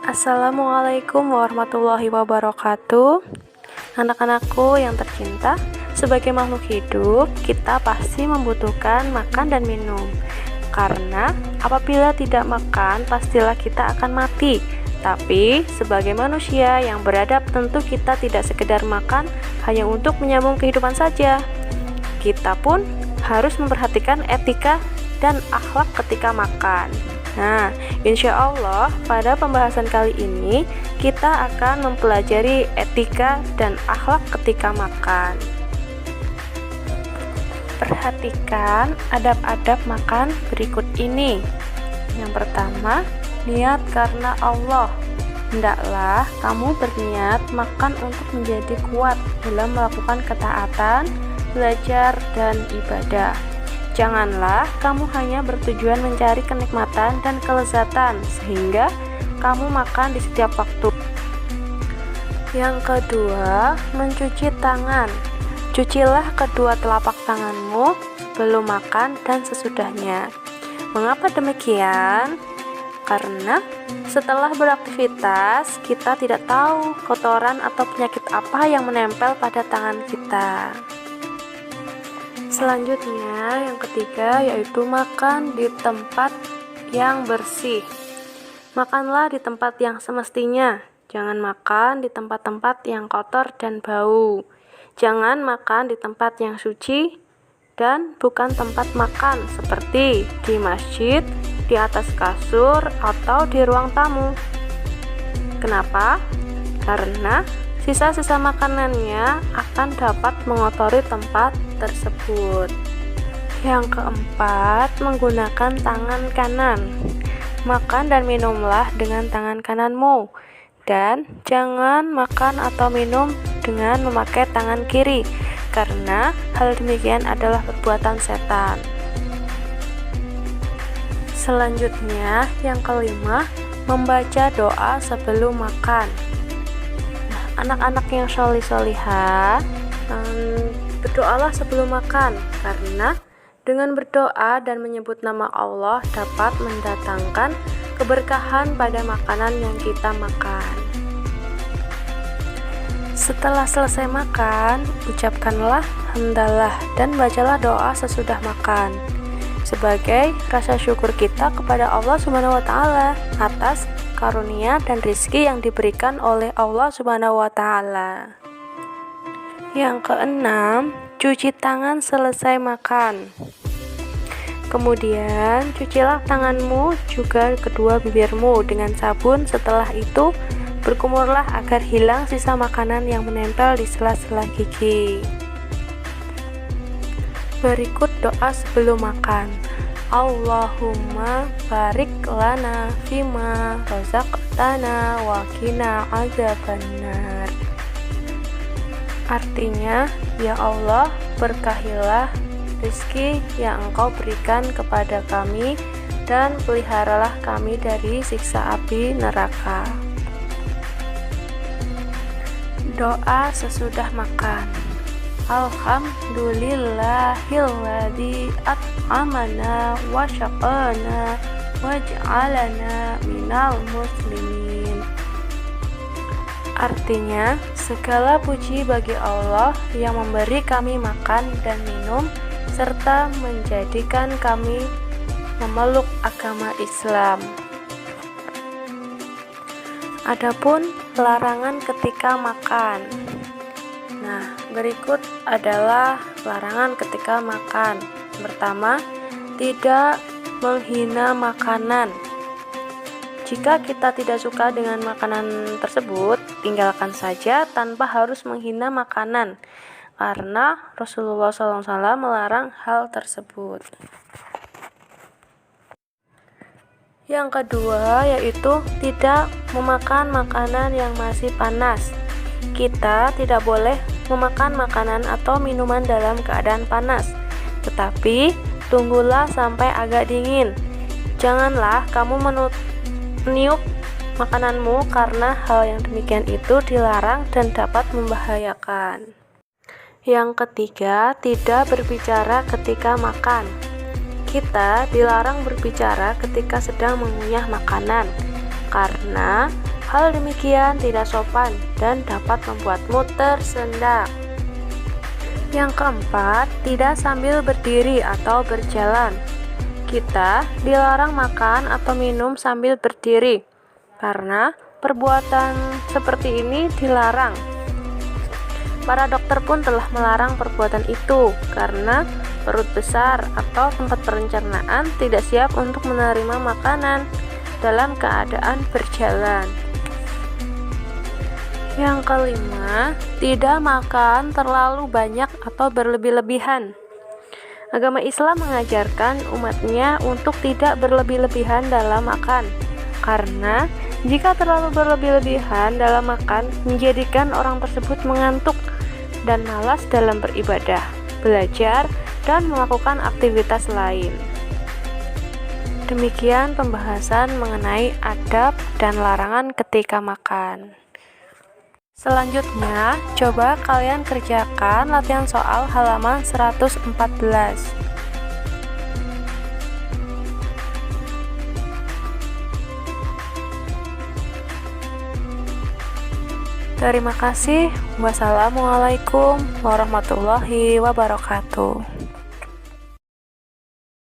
Assalamualaikum warahmatullahi wabarakatuh. Anak-anakku yang tercinta, sebagai makhluk hidup, kita pasti membutuhkan makan dan minum. Karena apabila tidak makan, pastilah kita akan mati. Tapi sebagai manusia yang beradab, tentu kita tidak sekedar makan hanya untuk menyambung kehidupan saja. Kita pun harus memperhatikan etika dan akhlak ketika makan. Nah, insya Allah pada pembahasan kali ini kita akan mempelajari etika dan akhlak ketika makan. Perhatikan adab-adab makan berikut ini. Yang pertama, niat karena Allah. Hendaklah kamu berniat makan untuk menjadi kuat dalam melakukan ketaatan, belajar, dan ibadah. Janganlah kamu hanya bertujuan mencari kenikmatan dan kelezatan sehingga kamu makan di setiap waktu. Yang kedua, mencuci tangan. Cucilah kedua telapak tanganmu sebelum makan dan sesudahnya. Mengapa demikian? Karena setelah beraktivitas, kita tidak tahu kotoran atau penyakit apa yang menempel pada tangan kita. Selanjutnya, yang ketiga yaitu makan di tempat yang bersih. Makanlah di tempat yang semestinya. Jangan makan di tempat-tempat yang kotor dan bau. Jangan makan di tempat yang suci dan bukan tempat makan seperti di masjid, di atas kasur, atau di ruang tamu. Kenapa? Karena sisa-sisa makanannya akan dapat mengotori tempat tersebut. Yang keempat, menggunakan tangan kanan. Makan dan minumlah dengan tangan kananmu, dan jangan makan atau minum dengan memakai tangan kiri, karena hal demikian adalah perbuatan setan. Selanjutnya, yang kelima, membaca doa sebelum makan. Anak-anak yang sholih-sholihah, berdoalah sebelum makan, karena dengan berdoa dan menyebut nama Allah dapat mendatangkan keberkahan pada makanan yang kita makan. Setelah selesai makan, ucapkanlah hamdalah dan bacalah doa sesudah makan sebagai rasa syukur kita kepada Allah Subhanahu wa taala atas karunia dan rizki yang diberikan oleh Allah Subhanahu wa taala. Yang keenam, cuci tangan selesai makan. Kemudian, cucilah tanganmu juga kedua bibirmu dengan sabun. Setelah itu, berkumurlah agar hilang sisa makanan yang menempel di sela-sela gigi. Berikut doa sebelum makan. Allahumma barik lana fima razaqtana wa qina azabannar. Artinya, ya Allah, berkahilah rezeki yang Engkau berikan kepada kami dan peliharalah kami dari siksa api neraka. Doa sesudah makan. Alhamdulillahilladzi at'amana wa syaqana waj'alana minal muslimin. Artinya, segala puji bagi Allah yang memberi kami makan dan minum serta menjadikan kami memeluk agama Islam. Adapun larangan ketika makan. Nah, berikut adalah larangan ketika makan. Pertama, tidak menghina makanan. Jika kita tidak suka dengan makanan tersebut, tinggalkan saja tanpa harus menghina makanan, karena Rasulullah SAW melarang hal tersebut. Yang kedua yaitu tidak memakan makanan yang masih panas. Kita tidak boleh memakan makanan atau minuman dalam keadaan panas, tetapi tunggulah sampai agak dingin. Janganlah kamu meniup makananmu karena hal yang demikian itu dilarang dan dapat membahayakan. Yang ketiga, tidak berbicara ketika makan. Kita dilarang berbicara ketika sedang mengunyah makanan, karena Hal demikian tidak sopan dan dapat membuatmu tersendak. Yang keempat, tidak sambil berdiri atau berjalan. Kita dilarang makan atau minum sambil berdiri, karena perbuatan seperti ini dilarang. Para dokter pun telah melarang perbuatan itu, karena perut besar atau tempat pencernaan tidak siap untuk menerima makanan dalam keadaan berjalan. Yang kelima, tidak makan terlalu banyak atau berlebih-lebihan. Agama Islam mengajarkan umatnya untuk tidak berlebih-lebihan dalam makan, karena jika terlalu berlebih-lebihan dalam makan menjadikan orang tersebut mengantuk dan malas dalam beribadah, belajar, dan melakukan aktivitas lain. Demikian pembahasan mengenai adab dan larangan ketika makan. Selanjutnya, coba kalian kerjakan latihan soal halaman 114. Terima kasih. Wassalamualaikum warahmatullahi wabarakatuh.